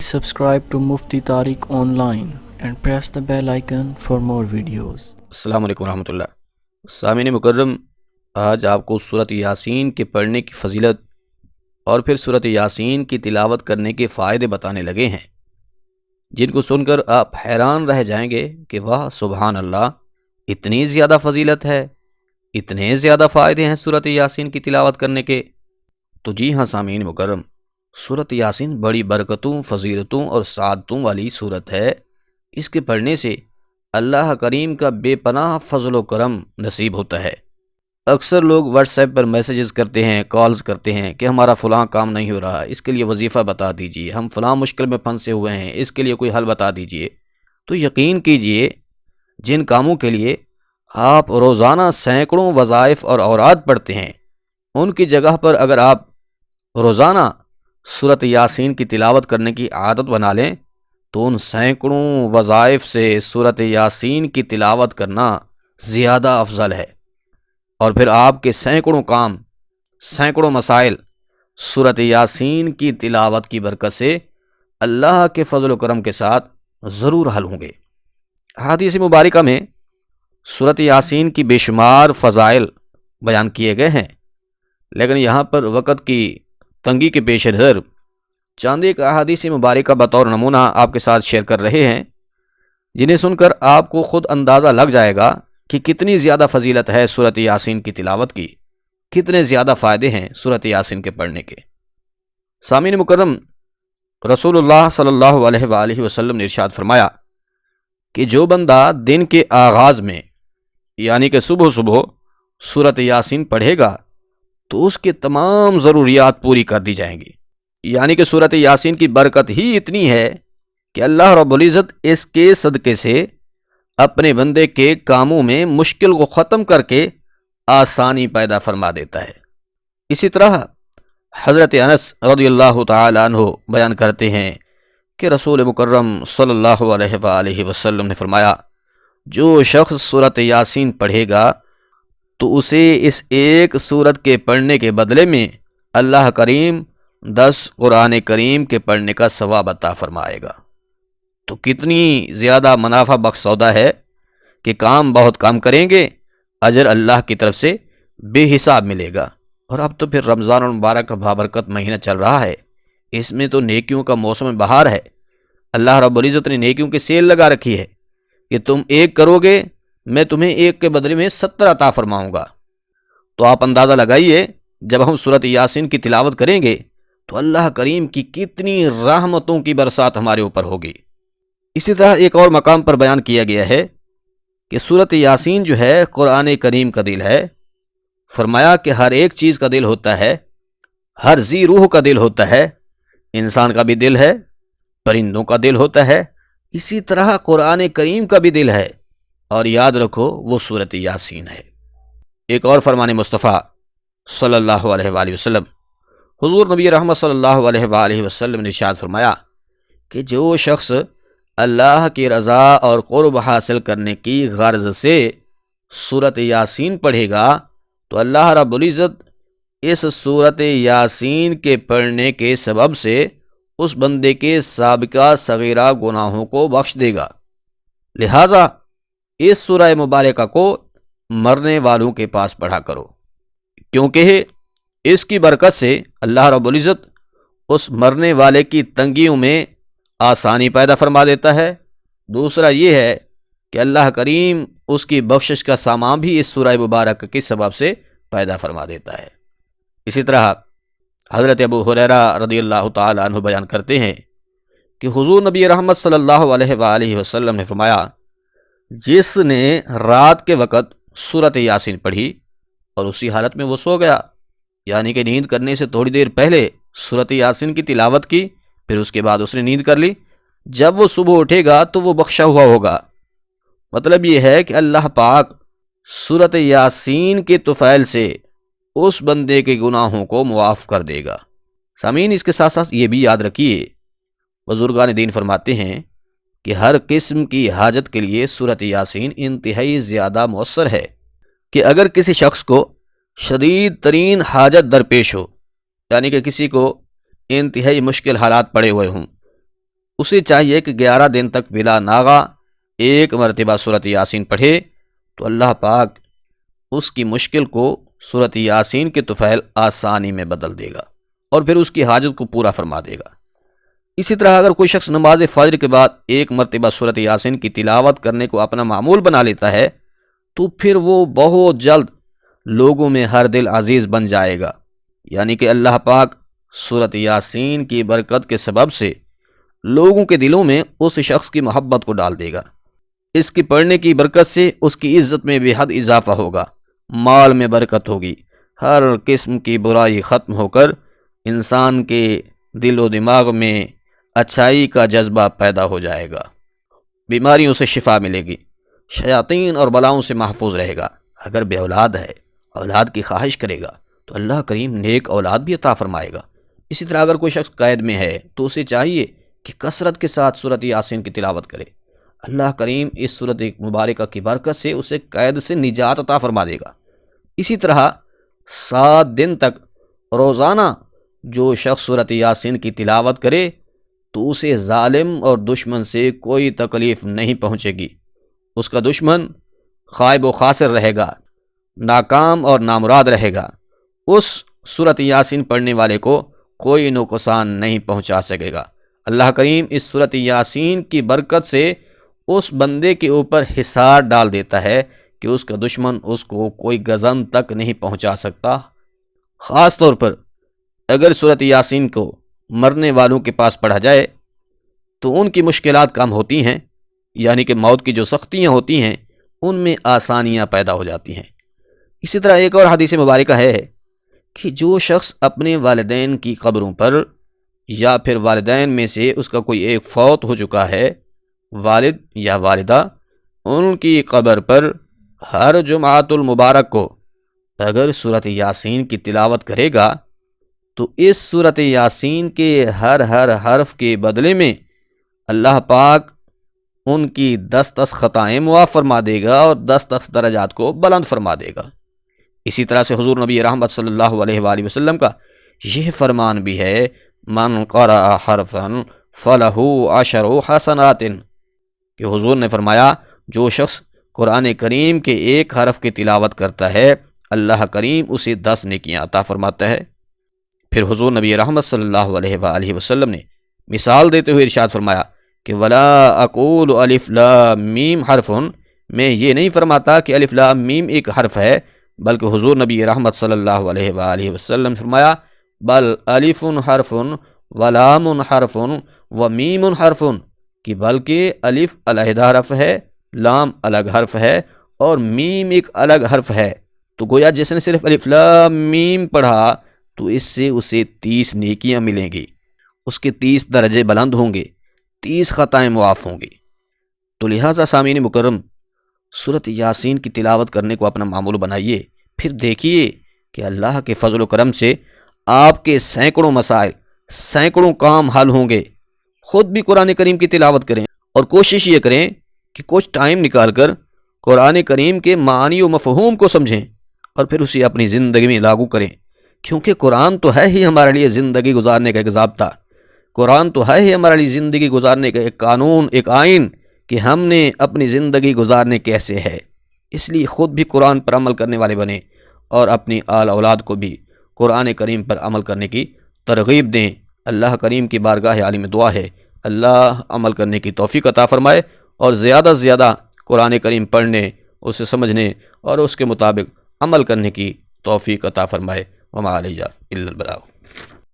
Subscribe to Mufti Tariq Online and press the bell icon for more videos. السلام علیکم ورحمۃ اللہ۔ سامعین مکرم، آج آپ کو سورۃ یاسین کے پڑھنے کی فضیلت اور پھر سورۃ یاسین کی تلاوت کرنے کے فائدے بتانے لگے ہیں، جن کو سن کر آپ حیران رہ جائیں گے کہ واہ سبحان اللہ، اتنی زیادہ فضیلت ہے، اتنے زیادہ فائدے ہیں سورۃ یاسین کی تلاوت کرنے کے۔ تو جی ہاں سامعین مکرم، سورۃ یاسین بڑی برکتوں، فضیلتوں اور سعادتوں والی سورت ہے۔ اس کے پڑھنے سے اللہ کریم کا بے پناہ فضل و کرم نصیب ہوتا ہے۔ اکثر لوگ واٹس ایپ پر میسیجز کرتے ہیں، کالز کرتے ہیں کہ ہمارا فلاں کام نہیں ہو رہا، اس کے لیے وظیفہ بتا دیجئے، ہم فلاں مشکل میں پھنسے ہوئے ہیں، اس کے لیے کوئی حل بتا دیجئے۔ تو یقین کیجئے، جن کاموں کے لیے آپ روزانہ سینکڑوں وظائف اور اوراد پڑھتے ہیں، ان کی جگہ پر اگر آپ روزانہ سورۃ یاسین کی تلاوت کرنے کی عادت بنا لیں تو ان سینکڑوں وظائف سے سورۃ یاسین کی تلاوت کرنا زیادہ افضل ہے، اور پھر آپ کے سینکڑوں کام، سینکڑوں مسائل سورۃ یاسین کی تلاوت کی برکت سے اللہ کے فضل و کرم کے ساتھ ضرور حل ہوں گے۔ حدیث مبارکہ میں سورۃ یاسین کی بے شمار فضائل بیان کیے گئے ہیں، لیکن یہاں پر وقت کی تنگی کے پیش نظر چند ایک احادیث مبارکہ بطور نمونہ آپ کے ساتھ شیئر کر رہے ہیں، جنہیں سن کر آپ کو خود اندازہ لگ جائے گا کہ کتنی زیادہ فضیلت ہے سورۃ یاسین کی تلاوت کی، کتنے زیادہ فائدے ہیں سورۃ یاسین کے پڑھنے کے۔ سامعین مکرم، رسول اللہ صلی اللہ علیہ وآلہ وسلم نے ارشاد فرمایا کہ جو بندہ دن کے آغاز میں یعنی کہ صبح سورۃ یاسین پڑھے گا تو اس کے تمام ضروریات پوری کر دی جائیں گی۔ یعنی کہ سورۃ یاسین کی برکت ہی اتنی ہے کہ اللہ رب العزت اس کے صدقے سے اپنے بندے کے کاموں میں مشکل کو ختم کر کے آسانی پیدا فرما دیتا ہے۔ اسی طرح حضرت انس رضی اللہ تعالی عنہ بیان کرتے ہیں کہ رسول مکرم صلی اللہ علیہ وآلہ وسلم نے فرمایا، جو شخص سورۃ یاسین پڑھے گا تو اسے اس ایک سورت کے پڑھنے کے بدلے میں اللہ کریم 10 قرآن کریم کے پڑھنے کا ثواب عطا فرمائے گا۔ تو کتنی زیادہ منافع بخش سودا ہے کہ کام بہت کام کریں گے، اجر اللہ کی طرف سے بے حساب ملے گا۔ اور اب تو پھر رمضان المبارک کا بابرکت مہینہ چل رہا ہے، اس میں تو نیکیوں کا موسم بہار ہے۔ اللہ رب العزت نے نیکیوں کی سیل لگا رکھی ہے کہ تم ایک کرو گے، میں تمہیں ایک کے بدلے میں 70 عطا فرماؤں گا۔ تو آپ اندازہ لگائیے، جب ہم سورۃ یاسین کی تلاوت کریں گے تو اللہ کریم کی کتنی رحمتوں کی برسات ہمارے اوپر ہوگی۔ اسی طرح ایک اور مقام پر بیان کیا گیا ہے کہ سورۃ یاسین جو ہے قرآن کریم کا دل ہے۔ فرمایا کہ ہر ایک چیز کا دل ہوتا ہے، ہر ذی روح کا دل ہوتا ہے، انسان کا بھی دل ہے، پرندوں کا دل ہوتا ہے، اسی طرح قرآن کریم کا بھی دل ہے، اور یاد رکھو وہ سورۃ یاسین ہے۔ ایک اور فرمان مصطفیٰ صلی اللہ علیہ وآلہ وسلم، حضور نبی رحمت صلی اللہ علیہ وآلہ وسلم نے ارشاد فرمایا کہ جو شخص اللہ کی رضا اور قرب حاصل کرنے کی غرض سے سورۃ یاسین پڑھے گا تو اللہ رب العزت اس سورۃ یاسین کے پڑھنے کے سبب سے اس بندے کے سابقہ صغیرہ گناہوں کو بخش دے گا۔ لہٰذا اس سورہ مبارکہ کو مرنے والوں کے پاس پڑھا کرو، کیونکہ اس کی برکت سے اللہ رب العزت اس مرنے والے کی تنگیوں میں آسانی پیدا فرما دیتا ہے۔ دوسرا یہ ہے کہ اللہ کریم اس کی بخشش کا سامان بھی اس سورہ مبارکہ کے سبب سے پیدا فرما دیتا ہے۔ اسی طرح حضرت ابو ہریرہ رضی اللہ تعالی عنہ بیان کرتے ہیں کہ حضور نبی رحمت صلی اللہ علیہ وآلہ وسلم نے فرمایا، جس نے رات کے وقت سورۃ یاسین پڑھی اور اسی حالت میں وہ سو گیا، یعنی کہ نیند کرنے سے تھوڑی دیر پہلے سورۃ یاسین کی تلاوت کی، پھر اس کے بعد اس نے نیند کر لی، جب وہ صبح اٹھے گا تو وہ بخشا ہوا ہوگا۔ مطلب یہ ہے کہ اللہ پاک سورۃ یاسین کے طفیل سے اس بندے کے گناہوں کو معاف کر دے گا۔ سامعین، اس کے ساتھ ساتھ یہ بھی یاد رکھیے، بزرگان دین فرماتے ہیں کہ ہر قسم کی حاجت کے لیے سورۃ یاسین انتہائی زیادہ مؤثر ہے، کہ اگر کسی شخص کو شدید ترین حاجت درپیش ہو، یعنی کہ کسی کو انتہائی مشکل حالات پڑے ہوئے ہوں، اسے چاہیے کہ 11 دن تک بلا ناغا ایک مرتبہ سورۃ یاسین پڑھے تو اللہ پاک اس کی مشکل کو سورۃ یاسین کے طفیل آسانی میں بدل دے گا اور پھر اس کی حاجت کو پورا فرما دے گا۔ اسی طرح اگر کوئی شخص نماز فجر کے بعد ایک مرتبہ سورۃ یاسین کی تلاوت کرنے کو اپنا معمول بنا لیتا ہے تو پھر وہ بہت جلد لوگوں میں ہر دل عزیز بن جائے گا، یعنی کہ اللہ پاک سورۃ یاسین کی برکت کے سبب سے لوگوں کے دلوں میں اس شخص کی محبت کو ڈال دے گا۔ اس کی پڑھنے کی برکت سے اس کی عزت میں بے حد اضافہ ہوگا، مال میں برکت ہوگی، ہر قسم کی برائی ختم ہو کر انسان کے دل و دماغ میں اچھائی کا جذبہ پیدا ہو جائے گا، بیماریوں سے شفا ملے گی، شیاطین اور بلاؤں سے محفوظ رہے گا۔ اگر بے اولاد ہے، اولاد کی خواہش کرے گا تو اللہ کریم نیک اولاد بھی عطا فرمائے گا۔ اسی طرح اگر کوئی شخص قید میں ہے تو اسے چاہیے کہ کثرت کے ساتھ سورۃ یاسین کی تلاوت کرے، اللہ کریم اس سورۃ مبارکہ کی برکت سے اسے قید سے نجات عطا فرما دے گا۔ اسی طرح 7 دن تک روزانہ جو شخص سورۃ یاسین کی تلاوت کرے تو اسے ظالم اور دشمن سے کوئی تکلیف نہیں پہنچے گی، اس کا دشمن خائب و خاسر رہے گا، ناکام اور نامراد رہے گا، اس سورۃ یاسین پڑھنے والے کو کوئی نقصان نہیں پہنچا سکے گا۔ اللہ کریم اس سورۃ یاسین کی برکت سے اس بندے کے اوپر حصار ڈال دیتا ہے کہ اس کا دشمن اس کو کوئی گزن تک نہیں پہنچا سکتا۔ خاص طور پر اگر سورۃ یاسین کو مرنے والوں کے پاس پڑھا جائے تو ان کی مشکلات کم ہوتی ہیں، یعنی کہ موت کی جو سختیاں ہوتی ہیں ان میں آسانیاں پیدا ہو جاتی ہیں۔ اسی طرح ایک اور حدیث مبارکہ ہے کہ جو شخص اپنے والدین کی قبروں پر یا پھر والدین میں سے اس کا کوئی ایک فوت ہو چکا ہے، والد یا والدہ، ان کی قبر پر ہر جمعۃ المبارک کو اگر سورۃ یاسین کی تلاوت کرے گا تو اس سورۃ یاسین کے ہر حرف کے بدلے میں اللہ پاک ان کی 10 خطائیں معاف فرما دے گا اور 10 درجات کو بلند فرما دے گا۔ اسی طرح سے حضور نبی رحمت صلی اللہ علیہ وآلہ وسلم کا یہ فرمان بھی ہے، من قرأ حرفا فلہ 10 حسنات، کہ حضور نے فرمایا جو شخص قرآن کریم کے ایک حرف کی تلاوت کرتا ہے اللہ کریم اسے 10 نیکیاں عطا فرماتا ہے۔ پھر حضور نبی رحمت صلی اللہ علیہ وآلہ وسلم نے مثال دیتے ہوئے ارشاد فرمایا کہ ولا اقول الف لام میم حرف، میں یہ نہیں فرماتا کہ الف لام میم ایک حرف ہے، بلکہ حضور نبی رحمت صلی اللہ علیہ وآلہ وسلم فرمایا بل الف حرف ولام حرف ومیم حرف، کہ بلکہ الف علیحدہ حرف ہے، لام الگ حرف ہے اور میم ایک الگ حرف ہے۔ تو گویا جس نے صرف الف لام میم پڑھا تو اس سے اسے 30 نیکیاں ملیں گی، اس کے 30 درجے بلند ہوں گے، 30 خطائیں معاف ہوں گی۔ تو لہٰذا سامعین مکرم، سورۃ یاسین کی تلاوت کرنے کو اپنا معمول بنائیے، پھر دیکھیے کہ اللہ کے فضل و کرم سے آپ کے سینکڑوں مسائل، سینکڑوں کام حل ہوں گے۔ خود بھی قرآن کریم کی تلاوت کریں اور کوشش یہ کریں کہ کچھ ٹائم نکال کر قرآن کریم کے معانی و مفہوم کو سمجھیں اور پھر اسے اپنی زندگی میں لاگو کریں، کیونکہ قرآن تو ہے ہی ہمارے لیے زندگی گزارنے کا ایک ضابطہ، قرآن تو ہے ہی ہمارے لیے زندگی گزارنے کا ایک قانون، ایک آئین کہ ہم نے اپنی زندگی گزارنے کیسے ہے۔ اس لیے خود بھی قرآن پر عمل کرنے والے بنیں اور اپنی آل اولاد کو بھی قرآن کریم پر عمل کرنے کی ترغیب دیں۔ اللہ کریم کی بارگاہ عالی میں دعا ہے اللہ عمل کرنے کی توفیق عطا فرمائے اور زیادہ سے زیادہ قرآن کریم پڑھنے، اسے سمجھنے اور اس کے مطابق عمل کرنے کی توفیق عطا فرمائے۔ وما علینا الا البلاغ۔